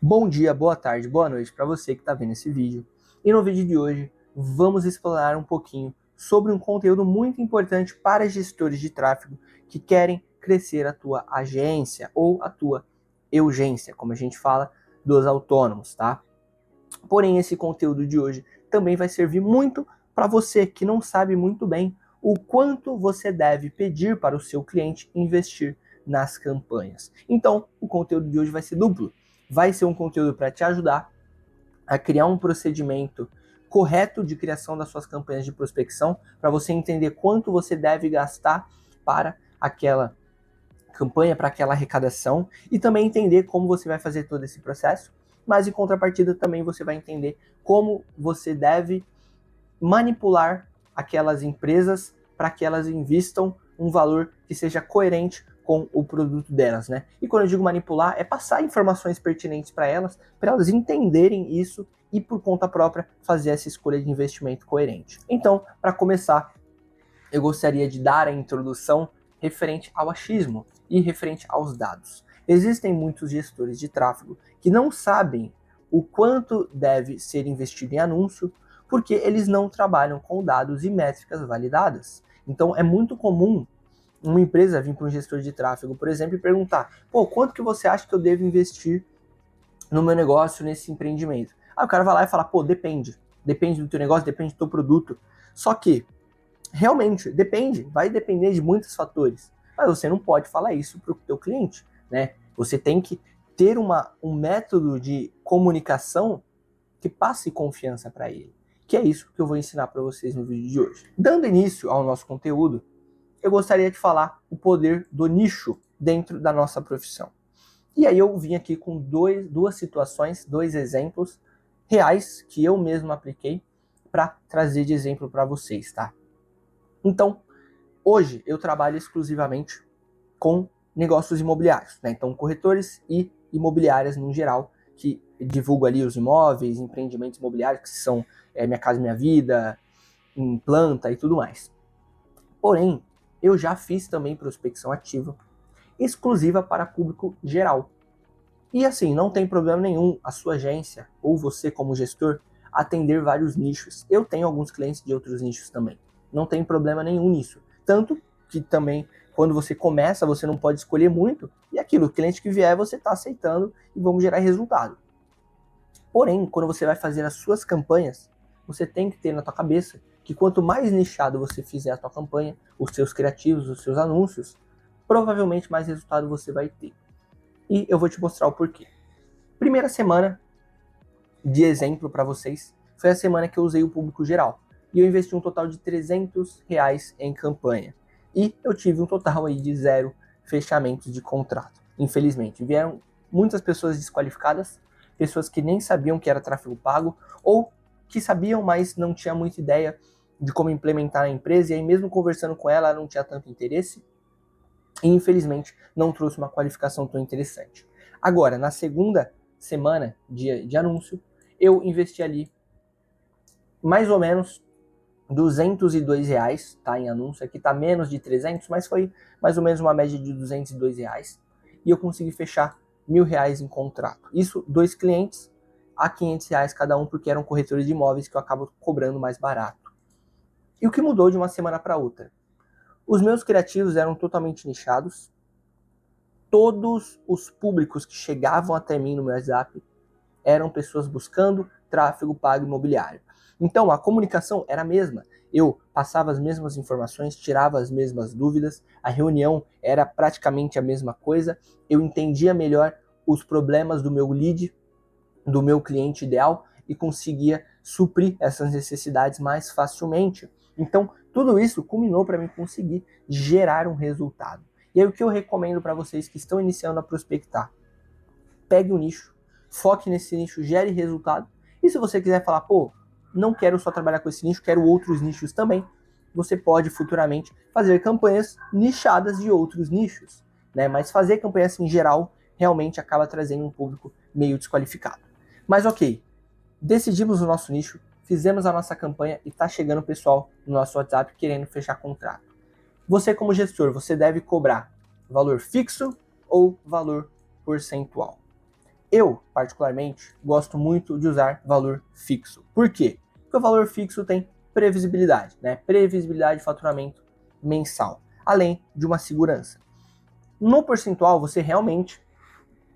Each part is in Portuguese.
Bom dia, boa tarde, boa noite para você que está vendo esse vídeo. E no vídeo de hoje vamos explorar um pouquinho sobre um conteúdo muito importante para gestores de tráfego que querem crescer a tua agência ou a tua urgência, como a gente fala dos autônomos, tá? Porém, esse conteúdo de hoje também vai servir muito para você que não sabe muito bem o quanto você deve pedir para o seu cliente investir nas campanhas. Então, o conteúdo de hoje vai ser duplo. Vai ser um conteúdo para te ajudar a criar um procedimento correto de criação das suas campanhas de prospecção, para você entender quanto você deve gastar para aquela campanha, para aquela arrecadação, e também entender como você vai fazer todo esse processo. Mas em contrapartida também você vai entender como você deve manipular aquelas empresas para que elas investam um valor que seja coerente com o produto delas, né? E quando eu digo manipular, é passar informações pertinentes para elas entenderem isso e por conta própria fazer essa escolha de investimento coerente. Então, para começar, eu gostaria de dar a introdução referente ao achismo e referente aos dados. Existem muitos gestores de tráfego que não sabem o quanto deve ser investido em anúncio, porque eles não trabalham com dados e métricas validadas. Então é muito comum uma empresa vir para um gestor de tráfego, por exemplo, e perguntar: pô, quanto que você acha que eu devo investir no meu negócio, nesse empreendimento? Aí o cara vai lá e fala: pô, depende. Depende do teu negócio, depende do teu produto. Só que realmente, depende, vai depender de muitos fatores. Mas você não pode falar isso para o teu cliente, né? Você tem que ter um método de comunicação que passe confiança para ele. Que é isso que eu vou ensinar para vocês no vídeo de hoje. Dando início ao nosso conteúdo, eu gostaria de falar o poder do nicho dentro da nossa profissão. E aí eu vim aqui com duas situações, dois exemplos reais que eu mesmo apliquei para trazer de exemplo para vocês, tá? Então, hoje eu trabalho exclusivamente com negócios imobiliários, né? Então, corretores e imobiliárias no geral, que divulgam ali os imóveis, empreendimentos imobiliários, que são Minha Casa Minha Vida, em planta e tudo mais. Porém, eu já fiz também prospecção ativa, exclusiva para público geral. E assim, não tem problema nenhum a sua agência ou você como gestor atender vários nichos. Eu tenho alguns clientes de outros nichos também. Não tem problema nenhum nisso. Tanto que também, quando você começa, você não pode escolher muito. E aquilo, o cliente que vier, você está aceitando e vamos gerar resultado. Porém, quando você vai fazer as suas campanhas, você tem que ter na tua cabeça que quanto mais nichado você fizer a tua campanha, os seus criativos, os seus anúncios, provavelmente mais resultado você vai ter. E eu vou te mostrar o porquê. Primeira semana de exemplo para vocês foi a semana que eu usei o público geral. E eu investi um total de R$ 300 em campanha. E eu tive um total aí de 0 fechamentos de contrato. Infelizmente, vieram muitas pessoas desqualificadas, pessoas que nem sabiam que era tráfego pago, ou que sabiam, mas não tinha muita ideia de como implementar na empresa, e aí mesmo conversando com ela não tinha tanto interesse, e infelizmente não trouxe uma qualificação tão interessante. Agora, na segunda semana de anúncio, eu investi ali mais ou menos R$ 202, tá, em anúncio. Aqui tá menos de 300, mas foi mais ou menos uma média de R$ 202. E eu consegui fechar R$ 1.000 em contrato. Isso, 2 clientes a R$ 500 cada um, porque eram corretores de imóveis que eu acabo cobrando mais barato. E o que mudou de uma semana para outra? Os meus criativos eram totalmente nichados. Todos os públicos que chegavam até mim no meu WhatsApp eram pessoas buscando tráfego pago imobiliário. Então a comunicação era a mesma. Eu passava as mesmas informações, tirava as mesmas dúvidas, a reunião era praticamente a mesma coisa, eu entendia melhor os problemas do meu lead, do meu cliente ideal e conseguia suprir essas necessidades mais facilmente. Então, tudo isso culminou para mim conseguir gerar um resultado. E aí o que eu recomendo para vocês que estão iniciando a prospectar? Pegue um nicho, foque nesse nicho, gere resultado. E se você quiser falar, pô, não quero só trabalhar com esse nicho, quero outros nichos também, você pode futuramente fazer campanhas nichadas de outros nichos, né? Mas fazer campanhas em geral realmente acaba trazendo um público meio desqualificado. Mas ok, decidimos o nosso nicho, fizemos a nossa campanha e está chegando o pessoal no nosso WhatsApp querendo fechar contrato. Você como gestor, você deve cobrar valor fixo ou valor percentual? Eu, particularmente, gosto muito de usar valor fixo. Por quê? Porque o valor fixo tem previsibilidade, né? Previsibilidade de faturamento mensal, além de uma segurança. No percentual, você realmente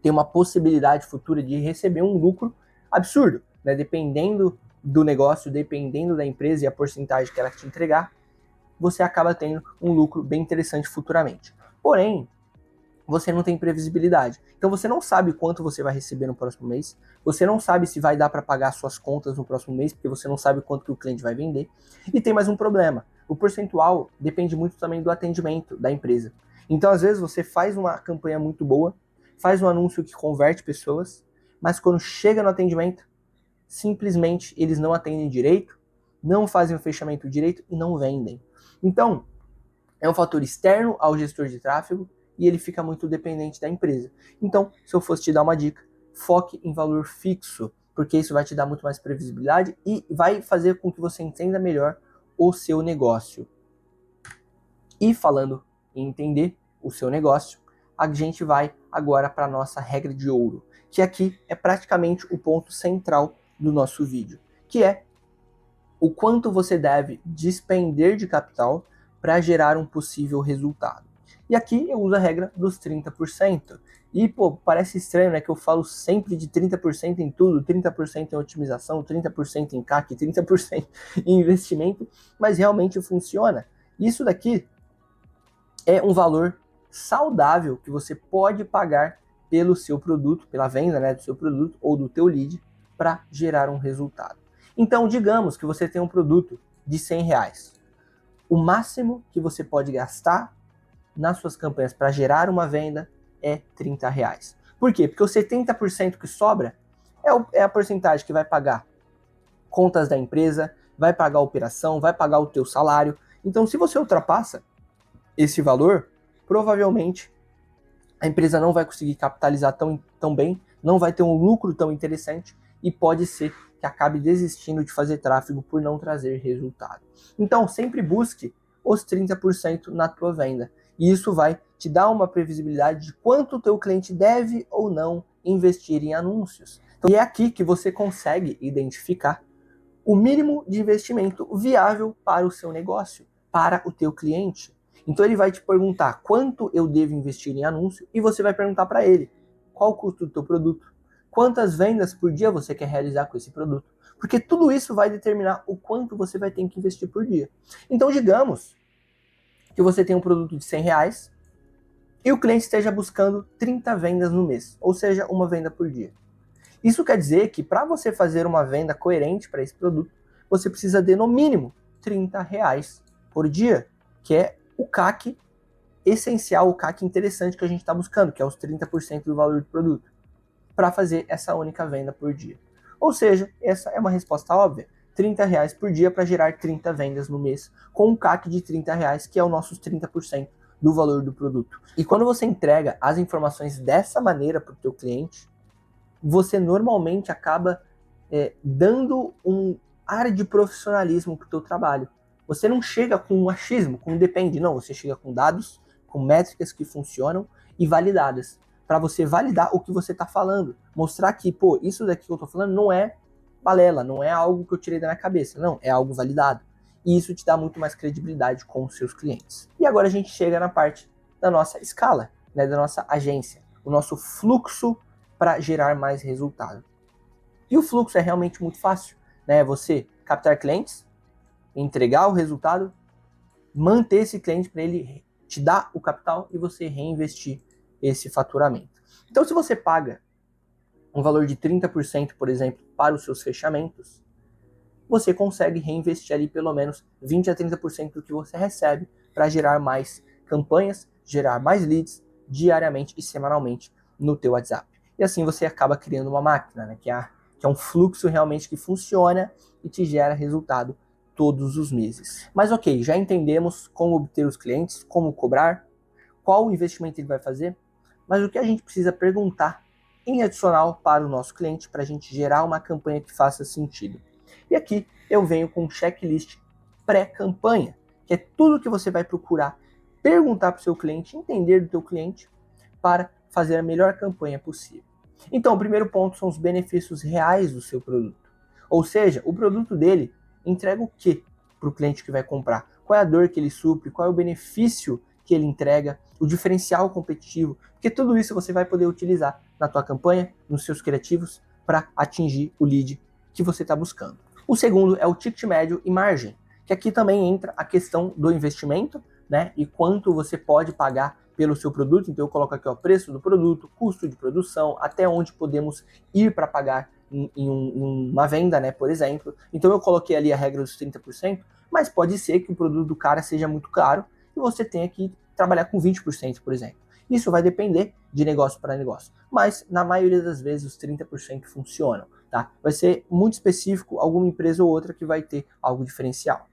tem uma possibilidade futura de receber um lucro absurdo, né? Dependendo do negócio, dependendo da empresa e a porcentagem que ela te entregar, você acaba tendo um lucro bem interessante futuramente. Porém, você não tem previsibilidade. Então você não sabe quanto você vai receber no próximo mês, você não sabe se vai dar para pagar suas contas no próximo mês, porque você não sabe quanto que o cliente vai vender. E tem mais um problema, o percentual depende muito também do atendimento da empresa. Então às vezes você faz uma campanha muito boa, faz um anúncio que converte pessoas, mas quando chega no atendimento, simplesmente eles não atendem direito, não fazem o fechamento direito e não vendem. Então, é um fator externo ao gestor de tráfego e ele fica muito dependente da empresa. Então, se eu fosse te dar uma dica, foque em valor fixo, porque isso vai te dar muito mais previsibilidade e vai fazer com que você entenda melhor o seu negócio. E falando em entender o seu negócio, a gente vai agora para a nossa regra de ouro, que aqui é praticamente o ponto central do nosso vídeo, que é o quanto você deve despender de capital para gerar um possível resultado. E aqui eu uso a regra dos 30%. E, pô, parece estranho, né, que eu falo sempre de 30% em tudo, 30% em otimização, 30% em CAC, 30% em investimento, mas realmente funciona. Isso daqui é um valor saudável que você pode pagar pelo seu produto, pela venda, né, do seu produto ou do teu lead para gerar um resultado. Então, digamos que você tem um produto de R$100. O máximo que você pode gastar nas suas campanhas para gerar uma venda é R$30. Por quê? Porque o 70% que sobra é a porcentagem que vai pagar contas da empresa, vai pagar a operação, vai pagar o teu salário. Então, se você ultrapassa esse valor, provavelmente a empresa não vai conseguir capitalizar tão bem, não vai ter um lucro tão interessante e pode ser que acabe desistindo de fazer tráfego por não trazer resultado. Então, sempre busque os 30% na tua venda. E isso vai te dar uma previsibilidade de quanto o teu cliente deve ou não investir em anúncios. Então, e é aqui que você consegue identificar o mínimo de investimento viável para o seu negócio, para o teu cliente. Então ele vai te perguntar quanto eu devo investir em anúncio e você vai perguntar para ele qual o custo do teu produto, quantas vendas por dia você quer realizar com esse produto, porque tudo isso vai determinar o quanto você vai ter que investir por dia. Então digamos que você tem um produto de R$100 e o cliente esteja buscando 30 vendas no mês, ou seja, uma venda por dia. Isso quer dizer que para você fazer uma venda coerente para esse produto, você precisa de no mínimo R$30 por dia, que é o CAC essencial, o CAC interessante que a gente está buscando, que é os 30% do valor do produto, para fazer essa única venda por dia. Ou seja, essa é uma resposta óbvia. R$30 por dia para gerar 30 vendas no mês, com um CAC de R$30, que é o nossos 30% do valor do produto. E quando você entrega as informações dessa maneira para o teu cliente, você normalmente acaba dando um ar de profissionalismo para o teu trabalho. Você não chega com um achismo, com um depende, não. Você chega com dados, com métricas que funcionam e validadas. Para você validar o que você está falando. Mostrar que, pô, isso daqui que eu estou falando não é balela, não é algo que eu tirei da minha cabeça. Não, é algo validado. E isso te dá muito mais credibilidade com os seus clientes. E agora a gente chega na parte da nossa escala, né, da nossa agência. O nosso fluxo para gerar mais resultado. E o fluxo é realmente muito fácil, né? Você captar clientes, entregar o resultado, manter esse cliente para ele te dar o capital e você reinvestir esse faturamento. Então, se você paga um valor de 30%, por exemplo, para os seus fechamentos, você consegue reinvestir ali pelo menos 20 a 30% do que você recebe para gerar mais campanhas, gerar mais leads diariamente e semanalmente no teu WhatsApp. E assim você acaba criando uma máquina, né, que é um fluxo realmente que funciona e te gera resultado todos os meses. Mas ok, já entendemos como obter os clientes, como cobrar, qual o investimento ele vai fazer, mas o que a gente precisa perguntar em adicional para o nosso cliente para a gente gerar uma campanha que faça sentido. E aqui eu venho com um checklist pré-campanha, que é tudo que você vai procurar perguntar para o seu cliente, entender do teu cliente para fazer a melhor campanha possível. Então, o primeiro ponto são os benefícios reais do seu produto. Ou seja, o produto dele entrega o que para o cliente que vai comprar? Qual é a dor que ele supre? Qual é o benefício que ele entrega? O diferencial competitivo? Porque tudo isso você vai poder utilizar na tua campanha, nos seus criativos, para atingir o lead que você está buscando. O segundo é o ticket médio e margem, que aqui também entra a questão do investimento, né? E quanto você pode pagar pelo seu produto. Então eu coloco aqui o preço do produto, custo de produção, até onde podemos ir para pagar em uma venda, né, por exemplo. Então eu coloquei ali a regra dos 30%, mas pode ser que o produto do cara seja muito caro e você tenha que trabalhar com 20%, por exemplo. Isso vai depender de negócio para negócio, mas na maioria das vezes os 30% funcionam, tá? Vai ser muito específico, alguma empresa ou outra que vai ter algo diferencial.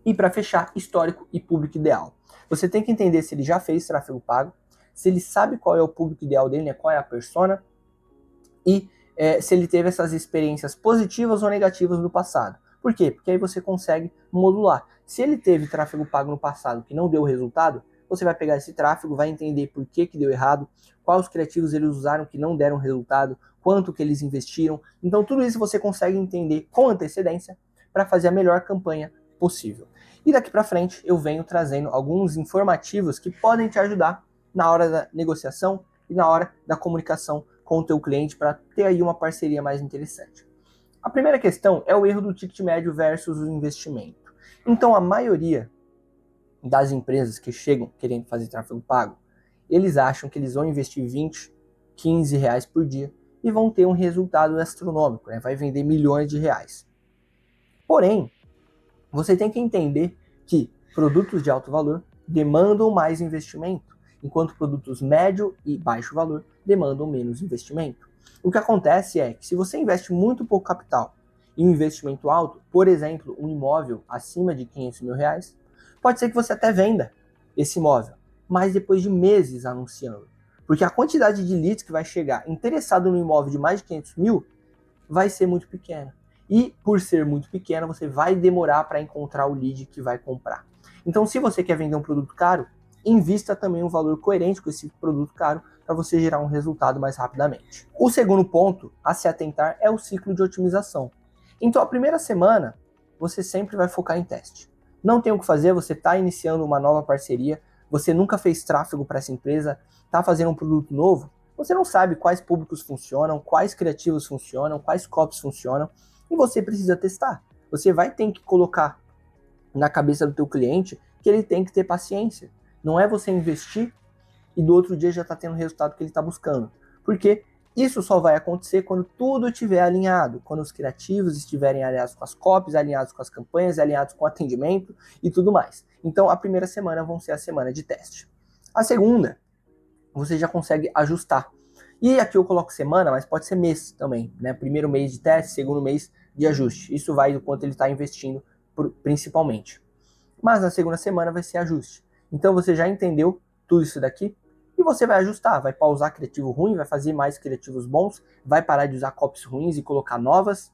E para fechar, histórico e público ideal. Você tem que entender se ele já fez tráfego pago, se ele sabe qual é o público ideal dele, né, qual é a persona, e se ele teve essas experiências positivas ou negativas no passado. Por quê? Porque aí você consegue modular. Se ele teve tráfego pago no passado que não deu resultado, você vai pegar esse tráfego, vai entender por que deu errado, quais criativos eles usaram que não deram resultado, quanto que eles investiram. Então tudo isso você consegue entender com antecedência para fazer a melhor campanha possível. E daqui para frente eu venho trazendo alguns informativos que podem te ajudar na hora da negociação e na hora da comunicação com o teu cliente para ter aí uma parceria mais interessante. A primeira questão é o erro do ticket médio versus o investimento. Então a maioria das empresas que chegam querendo fazer tráfego pago, eles acham que eles vão investir 20, 15 reais por dia e vão ter um resultado astronômico, né? Vai vender milhões de reais. Porém, você tem que entender que produtos de alto valor demandam mais investimento, enquanto produtos médio e baixo valor demandam menos investimento. O que acontece é que se você investe muito pouco capital em um investimento alto, por exemplo, um imóvel acima de 500 mil reais, pode ser que você até venda esse imóvel, mas depois de meses anunciando. Porque a quantidade de leads que vai chegar interessado no imóvel de mais de 500 mil vai ser muito pequena. E por ser muito pequena, você vai demorar para encontrar o lead que vai comprar. Então, se você quer vender um produto caro, invista também um valor coerente com esse produto caro para você gerar um resultado mais rapidamente. O segundo ponto a se atentar é o ciclo de otimização. Então, a primeira semana, você sempre vai focar em teste. Não tem o que fazer, você está iniciando uma nova parceria, você nunca fez tráfego para essa empresa, está fazendo um produto novo, você não sabe quais públicos funcionam, quais criativos funcionam, quais copies funcionam, e você precisa testar. Você vai ter que colocar na cabeça do teu cliente que ele tem que ter paciência. Não é você investir e do outro dia já está tendo o resultado que ele está buscando. Porque isso só vai acontecer quando tudo estiver alinhado, quando os criativos estiverem alinhados com as copies, alinhados com as campanhas, alinhados com o atendimento e tudo mais. Então a primeira semana vão ser a semana de teste. A segunda, você já consegue ajustar. E aqui eu coloco semana, mas pode ser mês também, né? Primeiro mês de teste, segundo mês de ajuste. Isso vai do quanto ele está investindo principalmente. Mas na segunda semana vai ser ajuste. Então você já entendeu tudo isso daqui e você vai ajustar, vai pausar criativo ruim, vai fazer mais criativos bons, vai parar de usar copies ruins e colocar novas,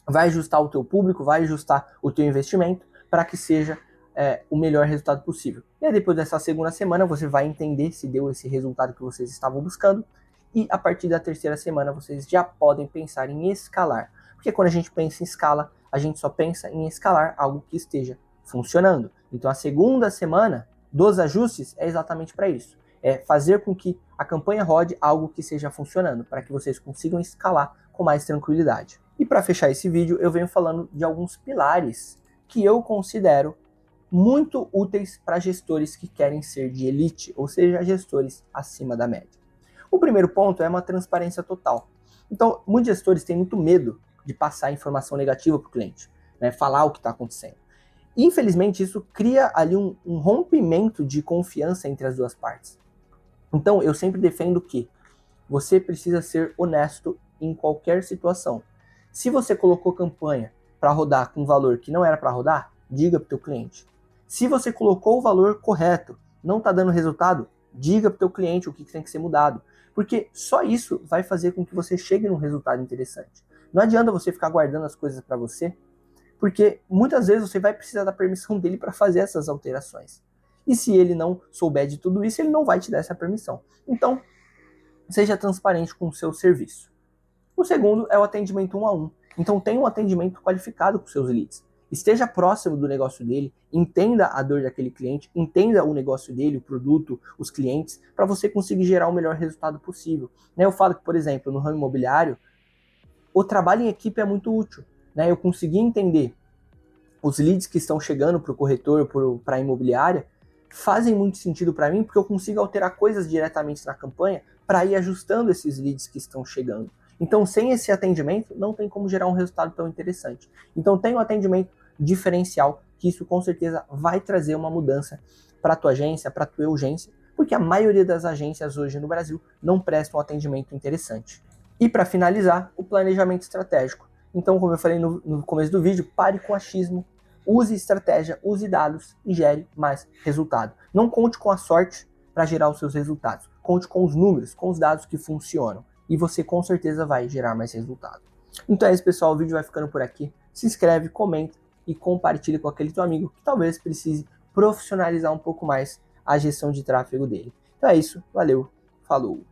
vai ajustar o teu público, vai ajustar o teu investimento para que seja o melhor resultado possível. E aí, depois dessa segunda semana você vai entender se deu esse resultado que vocês estavam buscando e a partir da terceira semana vocês já podem pensar em escalar. Porque quando a gente pensa em escala, a gente só pensa em escalar algo que esteja funcionando. Então a segunda semana dos ajustes é exatamente para isso. É fazer com que a campanha rode algo que esteja funcionando, para que vocês consigam escalar com mais tranquilidade. E para fechar esse vídeo, eu venho falando de alguns pilares que eu considero muito úteis para gestores que querem ser de elite, ou seja, gestores acima da média. O primeiro ponto é uma transparência total. Então, muitos gestores têm muito medo de passar informação negativa para o cliente, né, falar o que está acontecendo. E, infelizmente, isso cria ali um rompimento de confiança entre as duas partes. Então, eu sempre defendo que você precisa ser honesto em qualquer situação. Se você colocou campanha para rodar com valor que não era para rodar, diga para o teu cliente. Se você colocou o valor correto, não está dando resultado, diga para o teu cliente o que tem que ser mudado. Porque só isso vai fazer com que você chegue num resultado interessante. Não adianta você ficar guardando as coisas para você, porque muitas vezes você vai precisar da permissão dele para fazer essas alterações. E se ele não souber de tudo isso, ele não vai te dar essa permissão. Então, seja transparente com o seu serviço. O segundo é o atendimento 1 a 1. Então tenha um atendimento qualificado com seus leads. Esteja próximo do negócio dele, entenda a dor daquele cliente, entenda o negócio dele, o produto, os clientes, para você conseguir gerar o melhor resultado possível. Eu falo que, por exemplo, no ramo imobiliário, o trabalho em equipe é muito útil. Eu consegui entender os leads que estão chegando para o corretor, para a imobiliária, fazem muito sentido para mim, porque eu consigo alterar coisas diretamente na campanha para ir ajustando esses leads que estão chegando. Então, sem esse atendimento, não tem como gerar um resultado tão interessante. Então, tem um atendimento diferencial, que isso com certeza vai trazer uma mudança para a tua agência, para a tua urgência, porque a maioria das agências hoje no Brasil não prestam um atendimento interessante. E para finalizar, o planejamento estratégico. Então, como eu falei no começo do vídeo, pare com achismo, use estratégia, use dados e gere mais resultado. Não conte com a sorte para gerar os seus resultados. Conte com os números, com os dados que funcionam. E você com certeza vai gerar mais resultado. Então é isso, pessoal. O vídeo vai ficando por aqui. Se inscreve, comenta e compartilha com aquele teu amigo que talvez precise profissionalizar um pouco mais a gestão de tráfego dele. Então é isso. Valeu. Falou.